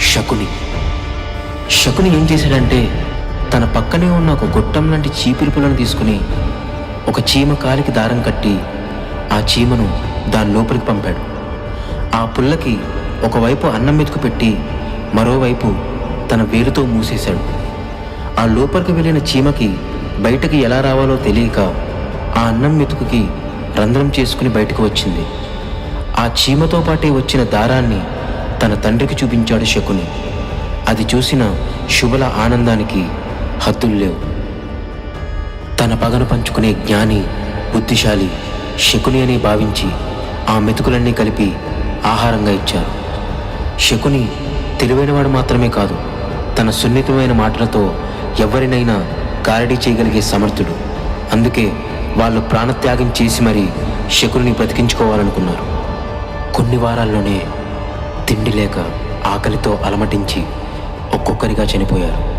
శకుని. శకుని ఏం చేశాడంటే తన పక్కనే ఉన్న ఒక గొట్టం లాంటి చీపిరి పుల్లను తీసుకుని ఒక చీమ కాలికి దారం కట్టి ఆ చీమను దాని లోపలికి పంపాడు. ఆ పుల్లకి ఒకవైపు అన్నం మెతుకు పెట్టి మరోవైపు తన వేలుతో మూసేశాడు. ఆ లోపలికి వెళ్ళిన చీమకి బయటకి ఎలా రావాలో తెలియక ఆ అన్నం మెతుకుకి రంధ్రం చేసుకుని బయటకు వచ్చింది. ఆ చీమతో పాటే వచ్చిన దారాన్ని తన తండ్రికి చూపించాడు శకుని. అది చూసిన శుభల ఆనందానికి హద్దులు లేవు. తన పగను పంచుకునే జ్ఞాని, బుద్ధిశాలి శకుని అని భావించి ఆ మెతుకులన్నీ కలిపి ఆహారంగా ఇచ్చారు. శకుని తెలివైనవాడు మాత్రమే కాదు, తన సున్నితమైన మాటలతో ఎవరినైనా గారడీ చేయగలిగే సమర్థుడు. అందుకే వాళ్ళు ప్రాణత్యాగం చేసి మరీ శకుని బ్రతికించుకోవాలనుకున్నారు. కొన్ని వారాల్లోనే తిండి లేక ఆకలితో అలమటించి ఒక్కొక్కరిగా చనిపోయారు.